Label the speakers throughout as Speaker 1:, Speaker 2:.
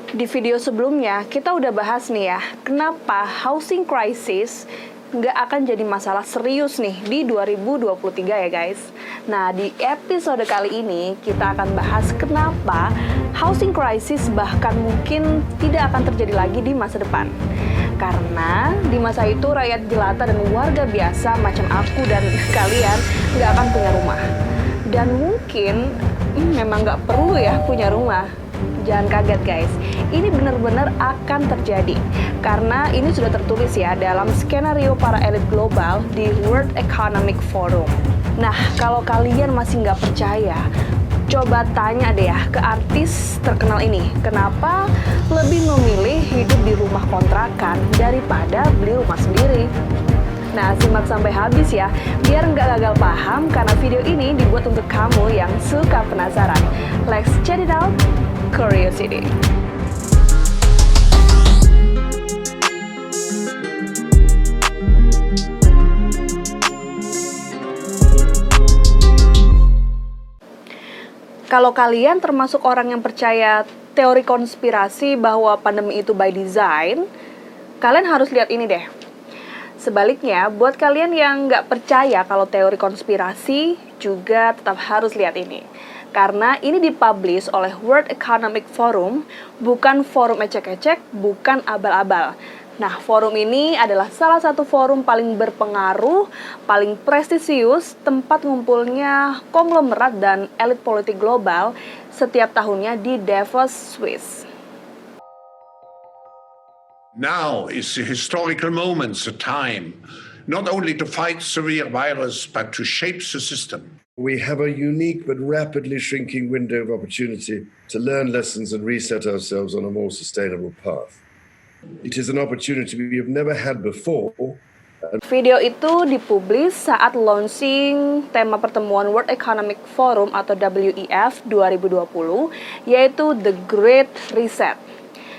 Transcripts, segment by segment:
Speaker 1: Di video sebelumnya, kita udah bahas nih ya, kenapa housing crisis nggak akan jadi masalah serius nih di 2023 ya guys. Nah, di episode kali ini kita akan bahas kenapa housing crisis bahkan mungkin tidak akan terjadi lagi di masa depan. Karena di masa itu rakyat jelata dan warga biasa macam aku dan kalian nggak akan punya rumah. Dan mungkin memang nggak perlu ya punya rumah. Jangan kaget guys, ini benar-benar akan terjadi karena ini sudah tertulis ya dalam skenario para elit global di World Economic Forum. Nah, kalau kalian masih nggak percaya, coba tanya deh ya ke artis terkenal ini, kenapa lebih memilih hidup di rumah kontrakan daripada beli rumah sendiri. Nah, simak sampai habis ya, biar nggak gagal paham karena video ini dibuat untuk kamu yang suka penasaran. Let's check it out. Curiosity. Kalau kalian termasuk orang yang percaya teori konspirasi bahwa pandemi itu by design, kalian harus lihat ini deh. Sebaliknya, buat kalian yang nggak percaya kalau teori konspirasi, juga tetap harus lihat ini. Karena ini dipublish oleh World Economic Forum, bukan forum ecek-ecek, bukan abal-abal. Nah, forum ini adalah salah satu forum paling berpengaruh, paling prestisius, tempat ngumpulnya konglomerat dan elit politik global setiap tahunnya di Davos, Swiss.
Speaker 2: Now is the historical moment, the time, not only to fight severe virus, but to shape the system.
Speaker 3: We have a unique but rapidly shrinking window of opportunity to learn lessons and reset ourselves on a more sustainable path. It is an opportunity we have never had before.
Speaker 1: Video itu dipublis saat launching tema pertemuan World Economic Forum atau WEF 2020, yaitu The Great Reset.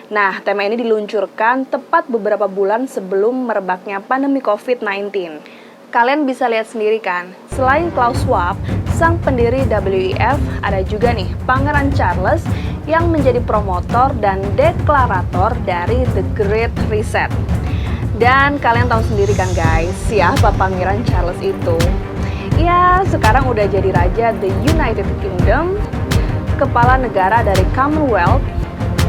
Speaker 1: Nah, tema ini diluncurkan tepat beberapa bulan sebelum merebaknya pandemi COVID-19. Kalian bisa lihat sendiri kan, selain Klaus Schwab, sang pendiri WEF, ada juga nih Pangeran Charles yang menjadi promotor dan deklarator dari The Great Reset. Dan kalian tahu sendiri kan guys, siapa Pangeran Charles itu? Ya, sekarang udah jadi raja The United Kingdom, kepala negara dari Commonwealth,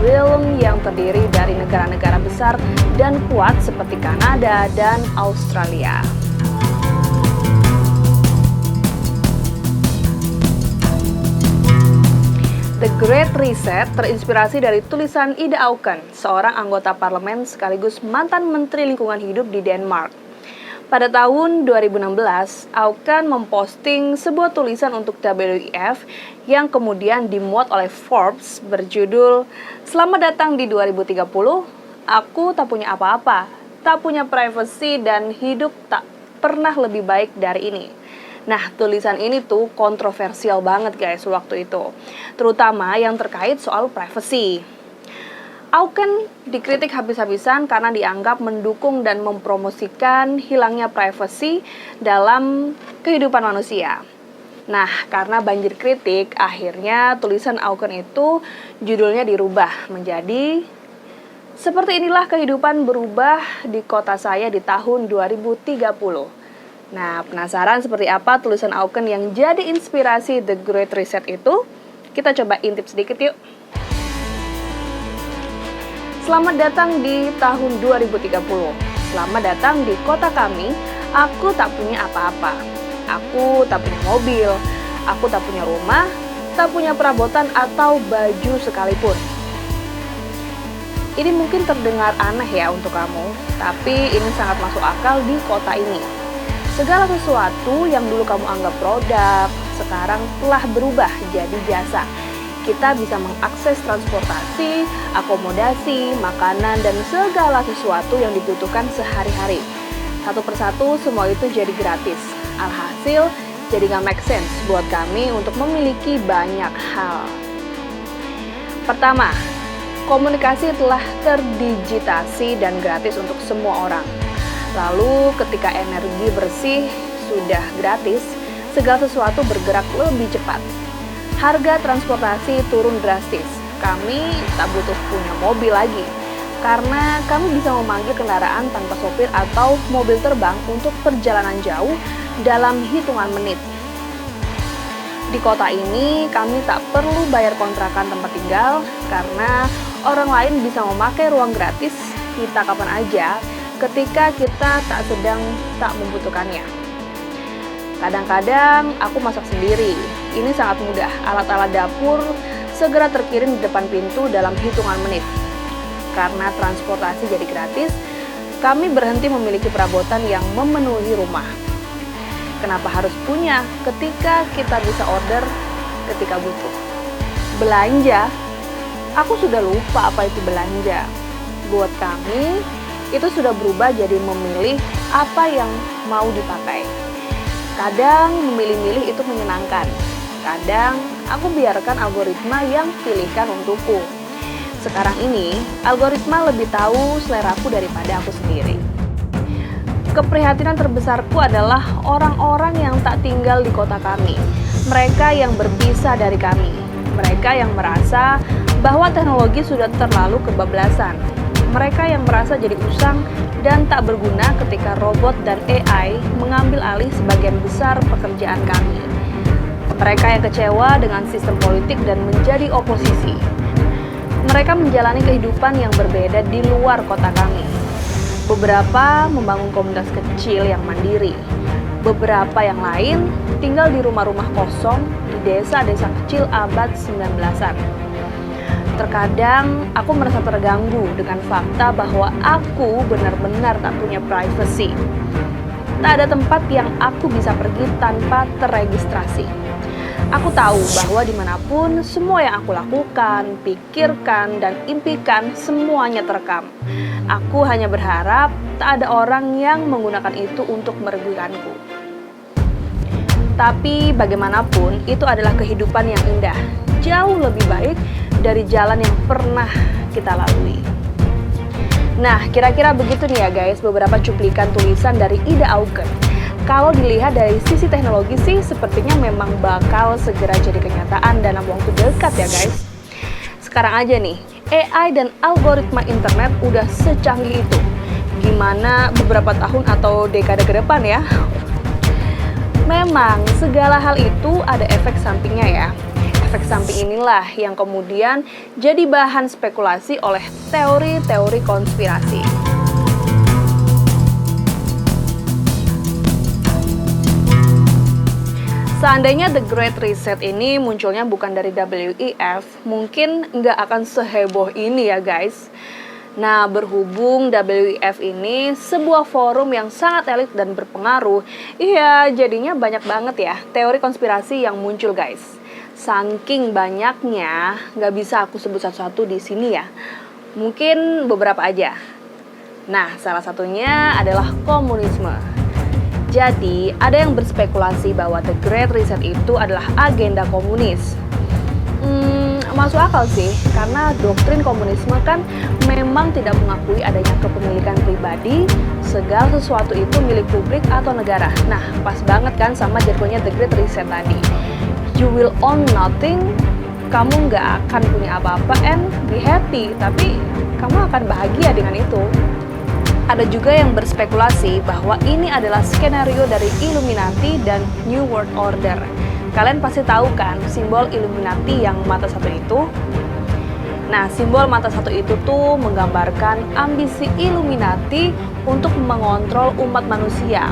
Speaker 1: realm yang terdiri dari negara-negara besar dan kuat seperti Kanada dan Australia. The Great Reset terinspirasi dari tulisan Ida Auken, seorang anggota parlemen sekaligus mantan Menteri Lingkungan Hidup di Denmark. Pada tahun 2016, Auken memposting sebuah tulisan untuk WEF yang kemudian dimuat oleh Forbes berjudul "Selamat datang di 2030, aku tak punya apa-apa, tak punya privacy dan hidup tak pernah lebih baik dari ini." Nah, tulisan ini tuh kontroversial banget guys waktu itu, terutama yang terkait soal privacy. Auken dikritik habis-habisan karena dianggap mendukung dan mempromosikan hilangnya privacy dalam kehidupan manusia. Nah, karena banjir kritik, akhirnya tulisan Auken itu judulnya dirubah menjadi "Seperti inilah kehidupan berubah di kota saya di tahun 2030. Nah, penasaran seperti apa tulisan Auken yang jadi inspirasi The Great Reset itu? Kita coba intip sedikit yuk. Selamat datang di tahun 2030. Selamat datang di kota kami. Aku tak punya apa-apa. Aku tak punya mobil. Aku tak punya rumah. Tak punya perabotan atau baju sekalipun. Ini mungkin terdengar aneh ya untuk kamu, tapi ini sangat masuk akal di kota ini. Segala sesuatu yang dulu kamu anggap produk, sekarang telah berubah jadi jasa. Kita bisa mengakses transportasi, akomodasi, makanan, dan segala sesuatu yang dibutuhkan sehari-hari. Satu persatu semua itu jadi gratis. Alhasil, jadi nggak make sense buat kami untuk memiliki banyak hal. Pertama, komunikasi telah terdigitasi dan gratis untuk semua orang. Lalu ketika energi bersih sudah gratis, segala sesuatu bergerak lebih cepat. Harga transportasi turun drastis. Kami tak butuh punya mobil lagi, karena kami bisa memanggil kendaraan tanpa sopir atau mobil terbang untuk perjalanan jauh dalam hitungan menit. Di kota ini, kami tak perlu bayar kontrakan tempat tinggal karena orang lain bisa memakai ruang gratis kita kapan aja ketika kita tak membutuhkannya. Kadang-kadang aku masak sendiri. Ini sangat mudah. Alat-alat dapur segera terkirim di depan pintu dalam hitungan menit. Karena transportasi jadi gratis, kami berhenti memiliki perabotan yang memenuhi rumah. Kenapa harus punya ketika kita bisa order ketika butuh? Belanja? Aku sudah lupa apa itu belanja. Buat kami, itu sudah berubah jadi memilih apa yang mau dipakai. Kadang memilih-milih itu menyenangkan. Kadang aku biarkan algoritma yang pilihkan untukku. Sekarang ini, algoritma lebih tahu seleraku daripada aku sendiri. Keprihatinan terbesarku adalah orang-orang yang tak tinggal di kota kami. Mereka yang berpisah dari kami. Mereka yang merasa bahwa teknologi sudah terlalu kebablasan. Mereka yang merasa jadi usang dan tak berguna ketika robot dan AI mengambil alih sebagian besar pekerjaan kami. Mereka yang kecewa dengan sistem politik dan menjadi oposisi. Mereka menjalani kehidupan yang berbeda di luar kota kami. Beberapa membangun komunitas kecil yang mandiri. Beberapa yang lain tinggal di rumah-rumah kosong di desa-desa kecil abad 19-an. Terkadang aku merasa terganggu dengan fakta bahwa aku benar-benar tak punya privacy. Tak ada tempat yang aku bisa pergi tanpa terregistrasi. Aku tahu bahwa dimanapun semua yang aku lakukan, pikirkan, dan impikan semuanya terekam. Aku hanya berharap tak ada orang yang menggunakan itu untuk merugikanku. Tapi bagaimanapun itu adalah kehidupan yang indah, jauh lebih baik dari jalan yang pernah kita lalui. Nah, kira-kira begitu nih ya guys, beberapa cuplikan tulisan dari Ida Auken. Kalau dilihat dari sisi teknologi sih, sepertinya memang bakal segera jadi kenyataan dalam waktu dekat ya guys. Sekarang aja nih, AI dan algoritma internet udah secanggih itu. Gimana beberapa tahun atau dekade ke depan ya? Memang segala hal itu ada efek sampingnya ya. Efek samping inilah yang kemudian jadi bahan spekulasi oleh teori-teori konspirasi. Seandainya The Great Reset ini munculnya bukan dari WEF, mungkin nggak akan seheboh ini ya guys. Nah, berhubung WEF ini sebuah forum yang sangat elit dan berpengaruh, iya jadinya banyak banget ya teori konspirasi yang muncul guys. Saking banyaknya, nggak bisa aku sebut satu-satu di sini ya. Mungkin beberapa aja. Nah, salah satunya adalah komunisme. Jadi, ada yang berspekulasi bahwa The Great Reset itu adalah agenda komunis. Masuk akal sih, karena doktrin komunisme kan memang tidak mengakui adanya kepemilikan pribadi, segala sesuatu itu milik publik atau negara. Nah, pas banget kan sama jargonnya The Great Reset tadi. You will own nothing, kamu nggak akan punya apa-apa and be happy, tapi kamu akan bahagia dengan itu. Ada juga yang berspekulasi bahwa ini adalah skenario dari Illuminati dan New World Order. Kalian pasti tahu kan simbol Illuminati yang mata satu itu? Nah, simbol mata satu itu tuh menggambarkan ambisi Illuminati untuk mengontrol umat manusia.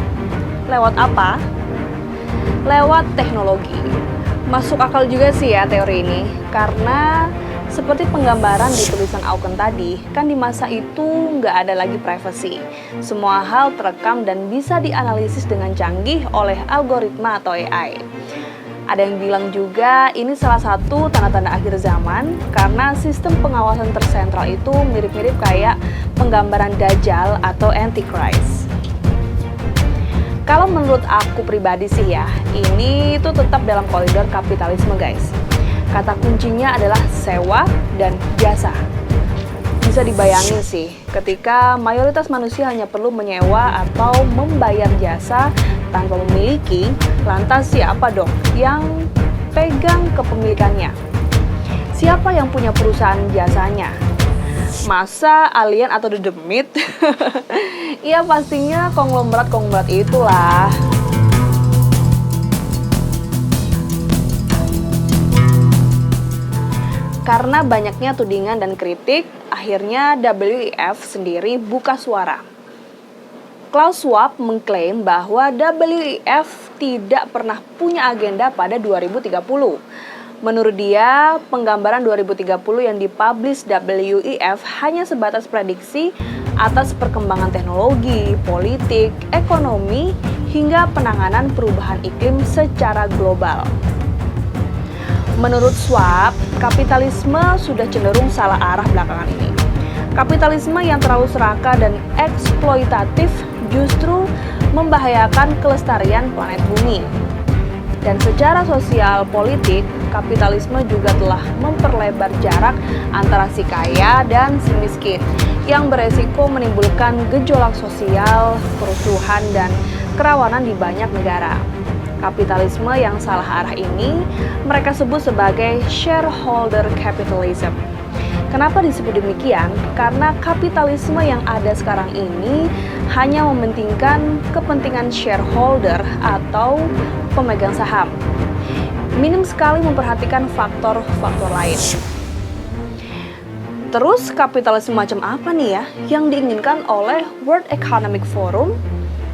Speaker 1: Lewat apa? Lewat teknologi. Masuk akal juga sih ya teori ini, karena seperti penggambaran di tulisan Auken tadi, kan di masa itu nggak ada lagi privacy. Semua hal terekam dan bisa dianalisis dengan canggih oleh algoritma atau AI. Ada yang bilang juga ini salah satu tanda-tanda akhir zaman karena sistem pengawasan tersentral itu mirip-mirip kayak penggambaran Dajjal atau Antichrist. Kalau menurut aku pribadi sih ya, ini tuh tetap dalam koridor kapitalisme guys. Kata kuncinya adalah sewa dan jasa. Bisa dibayangin sih, ketika mayoritas manusia hanya perlu menyewa atau membayar jasa tanpa memiliki, lantas siapa dong yang pegang kepemilikannya? Siapa yang punya perusahaan jasanya? Masa alien atau The Demit? Ya pastinya konglomerat-konglomerat itulah. Karena banyaknya tudingan dan kritik, akhirnya WEF sendiri buka suara. Klaus Schwab mengklaim bahwa WEF tidak pernah punya agenda pada 2030. Menurut dia, penggambaran 2030 yang dipublish WEF hanya sebatas prediksi atas perkembangan teknologi, politik, ekonomi, hingga penanganan perubahan iklim secara global. Menurut Schwab, kapitalisme sudah cenderung salah arah belakangan ini. Kapitalisme yang terlalu serakah dan eksploitatif justru membahayakan kelestarian planet bumi. Dan secara sosial politik, kapitalisme juga telah memperlebar jarak antara si kaya dan si miskin, yang beresiko menimbulkan gejolak sosial, kerusuhan, dan kerawanan di banyak negara. Kapitalisme yang salah arah ini mereka sebut sebagai shareholder capitalism. Kenapa disebut demikian? Karena kapitalisme yang ada sekarang ini hanya mementingkan kepentingan shareholder atau pemegang saham. Minim sekali memperhatikan faktor-faktor lain. Terus kapitalisme macam apa nih ya yang diinginkan oleh World Economic Forum?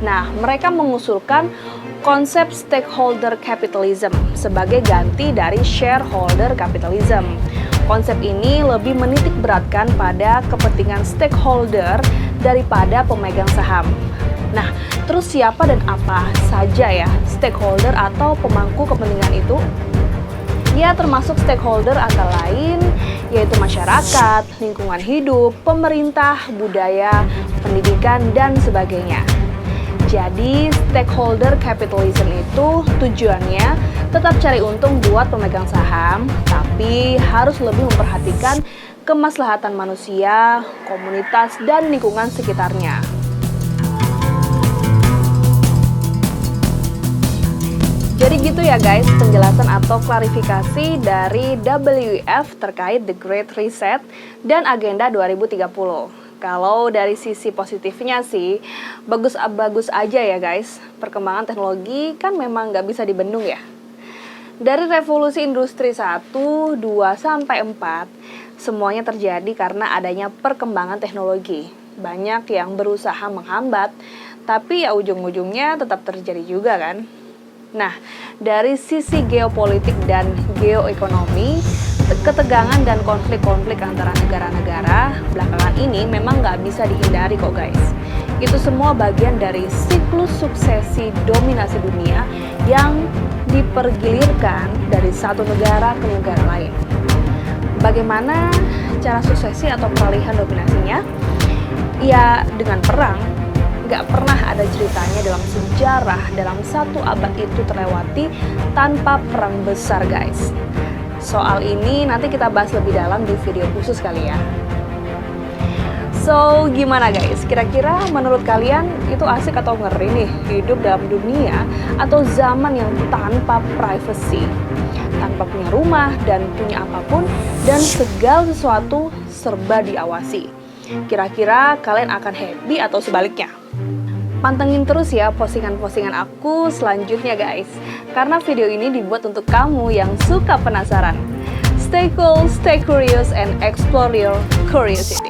Speaker 1: Nah, mereka mengusulkan konsep stakeholder capitalism sebagai ganti dari shareholder capitalism. Konsep ini lebih menitik beratkan pada kepentingan stakeholder daripada pemegang saham. Nah, terus siapa dan apa saja ya stakeholder atau pemangku kepentingan itu? Ya, termasuk stakeholder antara lain yaitu masyarakat, lingkungan hidup, pemerintah, budaya, pendidikan, dan sebagainya. Jadi, stakeholder capitalism itu tujuannya tetap cari untung buat pemegang saham, tapi harus lebih memperhatikan kemaslahatan manusia, komunitas, dan lingkungan sekitarnya. Jadi gitu ya guys, penjelasan atau klarifikasi dari WEF terkait The Great Reset dan Agenda 2030. Kalau dari sisi positifnya sih, bagus aja ya guys. Perkembangan teknologi kan memang nggak bisa dibendung ya. Dari revolusi industri 1, 2, sampai 4, semuanya terjadi karena adanya perkembangan teknologi. Banyak yang berusaha menghambat, tapi ya ujung-ujungnya tetap terjadi juga kan. Nah, dari sisi geopolitik dan geoekonomi, ketegangan dan konflik-konflik antara negara-negara belakangan ini memang nggak bisa dihindari kok guys. Itu semua bagian dari siklus suksesi dominasi dunia yang dipergilirkan dari satu negara ke negara lain. Bagaimana cara suksesi atau peralihan dominasinya? Ya dengan perang. Nggak pernah ada ceritanya dalam sejarah dalam satu abad itu terlewati tanpa perang besar guys. Soal ini nanti kita bahas lebih dalam di video khusus kali ya. So, gimana guys? Kira-kira menurut kalian itu asik atau ngeri nih hidup dalam dunia atau zaman yang tanpa privacy? Tanpa punya rumah dan punya apapun dan segala sesuatu serba diawasi. Kira-kira kalian akan happy atau sebaliknya? Pantengin terus ya postingan-postingan aku selanjutnya guys. Karena video ini dibuat untuk kamu yang suka penasaran. Stay cool, stay curious, and explore your curiosity.